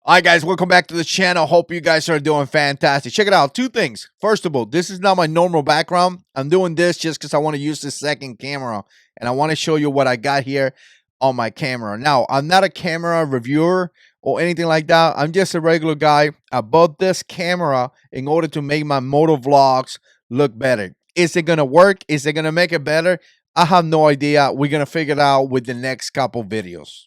All right, guys, welcome back to the channel. Hope you guys are doing fantastic. Check it out. Two things. First of all, this is not my normal background. I'm doing this just because I want to use the second camera, and I want to show you what I got here on my camera. Now, I'm not a camera reviewer or anything like that. I'm just a regular guy. I bought this camera in order to make my moto vlogs look better. Is it going to work? Is it going to make it better? I have no idea. We're going to figure it out with the next couple videos.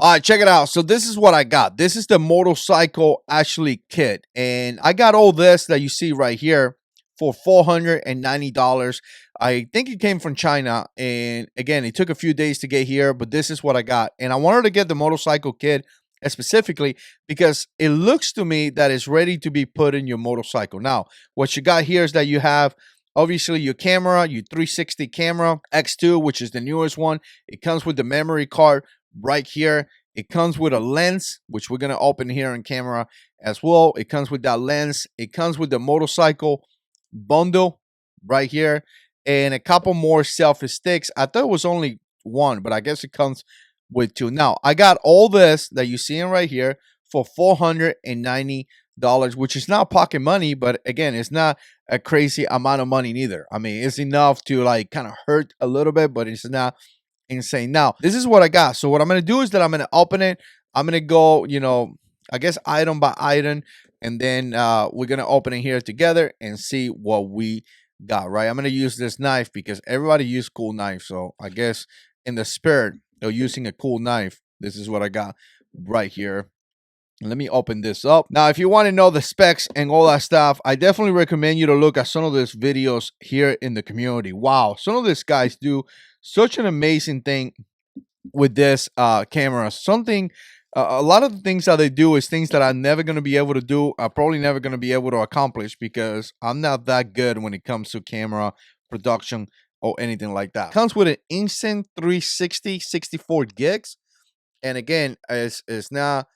All right, check it out. So this is what I got. This is the motorcycle actually kit. And I got all this that you see right here for $490. I think it came from China. And again, it took a few days to get here, but this is what I got. And I wanted to get the motorcycle kit specifically because it looks to me that it's ready to be put in your motorcycle. Now, what you got here is that you have obviously your camera, your 360 camera X2, which is the newest one. It comes with the memory card right here. It comes with a lens, which we're going to open here on camera as well. It comes with that lens. It comes with the motorcycle bundle right here and a couple more selfie sticks. I thought it was only one, but I guess it comes with two. Now, I got all this that you're seeing right here for $490, which is not pocket money, but again, it's not a crazy amount of money neither. I mean, it's enough to like kind of hurt a little bit, but it's not insane. Now, this is what I got. So what I'm going to do is that I'm going to open it. I'm going to go, I guess item by item, and then we're going to open it here together and see what we got, right? I'm going to use this knife because everybody use cool knives. So I guess in the spirit of using a cool knife, this is what I got right here. Let me open this up. Now, if you want to know the specs and all that stuff, I definitely recommend you to look at some of these videos here in the community. Wow, some of these guys do such an amazing thing with this camera. A lot of the things that they do is things that I'm never going to be able to do. I'm probably never going to be able to accomplish because I'm not that good when it comes to camera production or anything like that. It comes with an Insta360 64 gigs. And again, it's the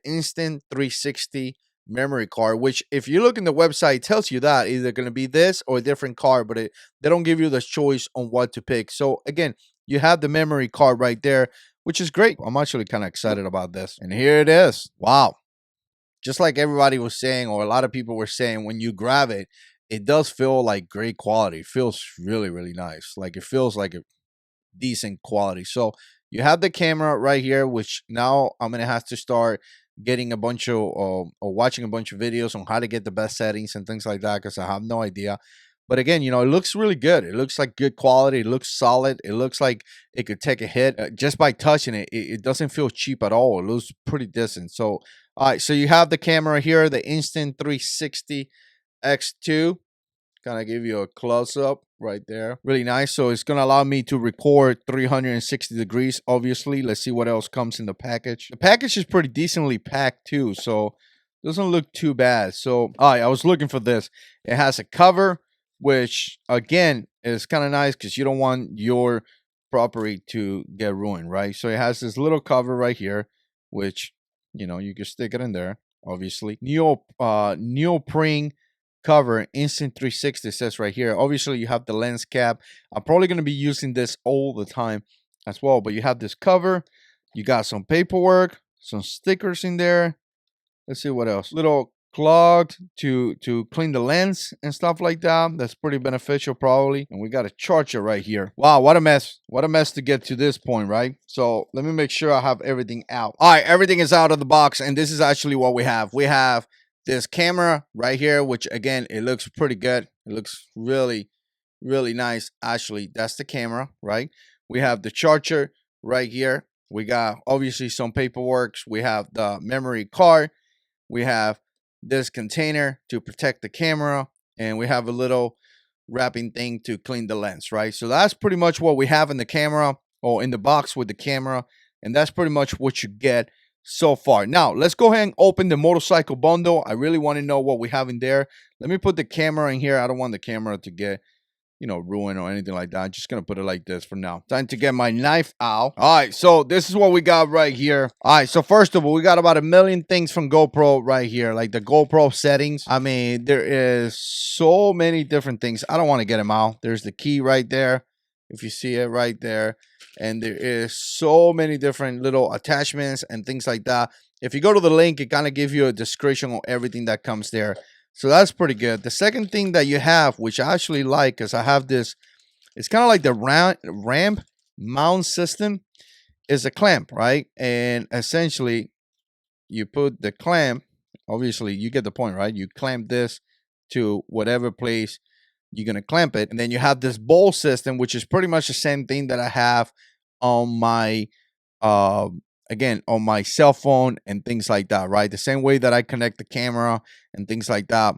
Insta360 memory card, which if you look in the website, it tells you that either going to be this or a different card, but they don't give you the choice on what to pick. So again, you have the memory card right there, which is great. I'm actually kind of excited about this. And here it is. Wow. Just like everybody was saying, or a lot of people were saying, when you grab it, it does feel like great quality. It feels really, really nice. Like it feels like a decent quality. So you have the camera right here, which now I'm gonna have to start getting a bunch of or watching a bunch of videos on how to get the best settings and things like that because I have no idea. But again, it looks really good. It looks like good quality. It looks solid. It looks like it could take a hit just by touching it. It doesn't feel cheap at all. It looks pretty decent. So, all right. So you have the camera here, the Insta360 X2. Kind of give you a close up right there. Really nice. So it's going to allow me to record 360 degrees, obviously. Let's see what else comes in the package. The package is pretty decently packed too, so it doesn't look too bad. So, all right, I was looking for this. It has a cover, which again is kind of nice because you don't want your property to get ruined, right? So it has this little cover right here, which, you can stick it in there, obviously. Neoprene cover, Insta360 says right here. Obviously you have the lens cap. I'm probably going to be using this all the time as well, but you have this cover. You got some paperwork, some stickers in there. Let's see what else. Little clogged to clean the lens and stuff like that. That's pretty beneficial probably. And we got a charger right here. Wow, what a mess. What a mess to get to this point, right? So let me make sure I have everything out. All right, everything is out of the box, and this is actually what we have. We have this camera right here, which again, it looks pretty good. It looks really, really nice. Actually, that's the camera, right? We have the charger right here. We got obviously some paperwork. We have the memory card. We have this container to protect the camera. And we have a little wrapping thing to clean the lens, right? So that's pretty much what we have in the camera or in the box with the camera. And that's pretty much what you get so far. Now let's go ahead and open the motorcycle bundle. I really want to know what we have in there. Let me put the camera in here. I don't want the camera to get ruined or anything like that. I'm just gonna put it like this for now. Time to get my knife out. All right, so this is what we got right here. All right, so first of all, we got about a million things from GoPro right here, like the GoPro settings. I mean, there is so many different things. I don't want to get them out. There's the key right there. if you see it right there. And there is so many different little attachments and things like that. If you go to the link, it kind of gives you a description of everything that comes there. So that's pretty good. The second thing that you have, which I actually like, because I have this, it's kind of like the ramp mount system, is a clamp, right? And essentially, you put the clamp, obviously, you get the point, right? You clamp this to whatever place you're going to clamp it. And then you have this bowl system, which is pretty much the same thing that I have on my, again, on my cell phone and things like that, right? The same way that I connect the camera and things like that.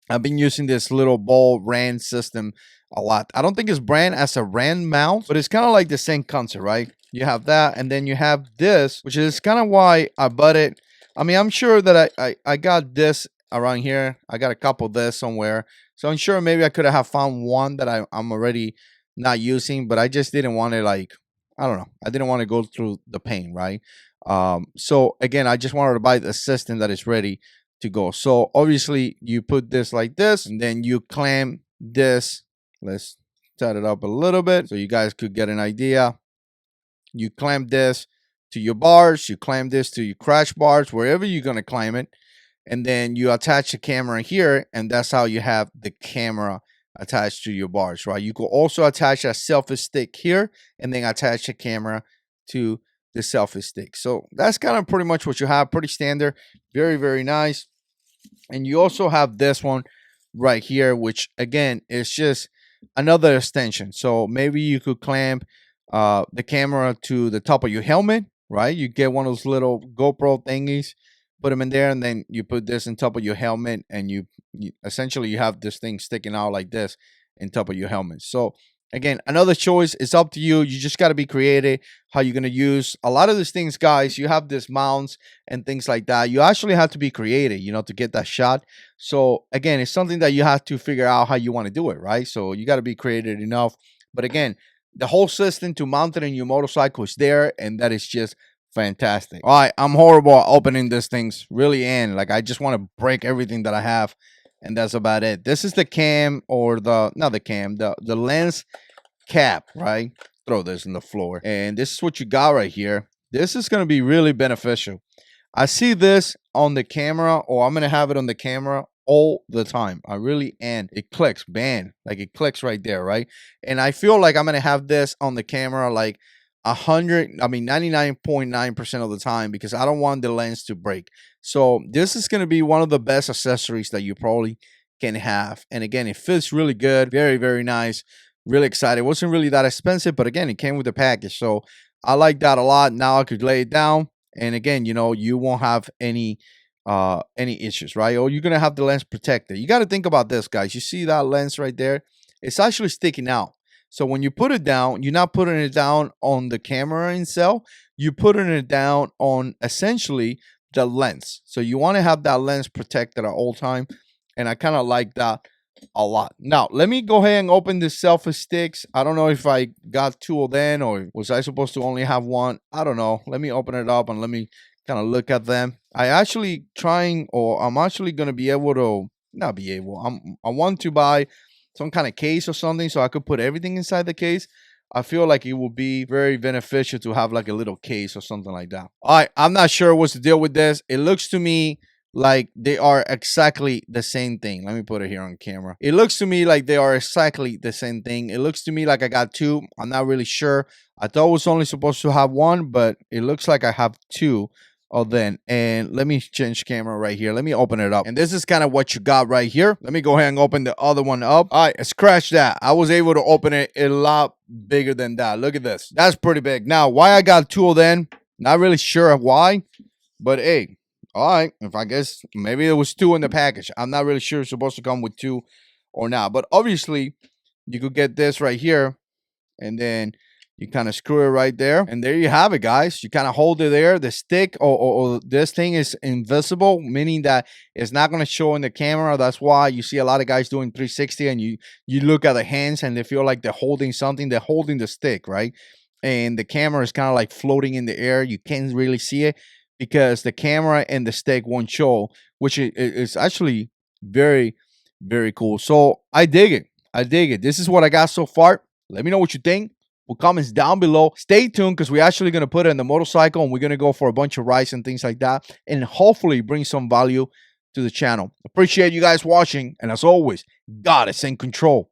I've been using this little ball RAN system a lot. I don't think it's brand as a RAN mount, but it's kind of like the same concept, right? You have that, and then you have this, which is kind of why I bought it. I mean, I'm sure that I got this around here. I got a couple of this somewhere. So I'm sure maybe I could have found one that I'm already not using, but I just didn't want to, like, I don't know. I didn't want to go through the pain, right? So again, I just wanted to buy the system that is ready to go. So obviously you put this like this, and then you clamp this. Let's set it up a little bit so you guys could get an idea. You clamp this to your bars, you clamp this to your crash bars, wherever you're going to climb it. And then you attach the camera here, and that's how you have the camera attached to your bars, right? You could also attach a selfie stick here and then attach the camera to the selfie stick. So that's kind of pretty much what you have. Pretty standard. Very, very nice. And you also have this one right here, which again is just another extension. So maybe you could clamp the camera to the top of your helmet, right? You get one of those little GoPro thingies, put them in there, and then you put this on top of your helmet, and you essentially you have this thing sticking out like this in top of your helmet. So again, another choice. It's up to you. You just got to be creative how you're going to use a lot of these things, guys. You have this mounts and things like that. You actually have to be creative, you know, to get that shot. So again, it's something that you have to figure out how you want to do it, right? So you got to be creative enough. But again, the whole system to mount it in your motorcycle is there, and that is just fantastic. All right, I'm horrible at opening these things, really, and like I just want to break everything that I have. And that's about it. This is the cam, or not the cam, the lens cap, right? Throw this in the floor. And this is what you got right here. This is going to be really beneficial. I see this on the camera, or I'm going to have it on the camera all the time. I really am. It clicks, bam. Like it clicks right there, right? And I feel like I'm going to have this on the camera like 99.9% of the time, because I don't want the lens to break. So this is going to be one of the best accessories that you probably can have. And again, it fits really good. Very, very nice. Really excited. It wasn't really that expensive, but again, it came with the package. So I like that a lot. Now I could lay it down. And again, you know, you won't have any issues, right? Or you're going to have the lens protected. You got to think about this, guys. You see that lens right there? It's actually sticking out. So when you put it down, you're not putting it down on the camera itself. You're putting it down on essentially the lens. So you want to have that lens protected at all time. And I kind of like that a lot. Now, let me go ahead and open the Selfie Sticks. I don't know if I got two of them, or was I supposed to only have one? I don't know. Let me open it up and let me kind of look at them. I'm actually going to be able to, not be able, I want to buy some kind of case or something so I could put everything inside the case. I feel like it would be very beneficial to have like a little case or something like that. All right, I'm not sure what's the deal with this. It looks to me like they are exactly the same thing. Let me put it here on camera. It looks to me like they are exactly the same thing. It looks to me like I got two. I'm not really sure. I thought I was only supposed to have one, but it looks like I have two. Oh, then, and let me change camera right here. Let me open it up. And this is kind of what you got right here. Let me go ahead and open the other one up. All right, scratch that. I was able to open it a lot bigger than that. Look at this. That's pretty big. Now, why I got two of them, not really sure why, but hey, all right. If I guess maybe there was two in the package. I'm not really sure it's supposed to come with two or not. But obviously, you could get this right here, and then you kind of screw it right there. And there you have it, guys. You kind of hold it there. The stick or this thing is invisible, meaning that it's not going to show in the camera. That's why you see a lot of guys doing 360 and you look at the hands and they feel like they're holding something. They're holding the stick, right? And the camera is kind of like floating in the air. You can't really see it because the camera and the stick won't show, which is actually very, very cool. So I dig it. I dig it. This is what I got so far. Let me know what you think. Put comments down below. Stay tuned because we're actually going to put it in the motorcycle and we're going to go for a bunch of rides and things like that. And hopefully bring some value to the channel. Appreciate you guys watching. And as always, God is in control.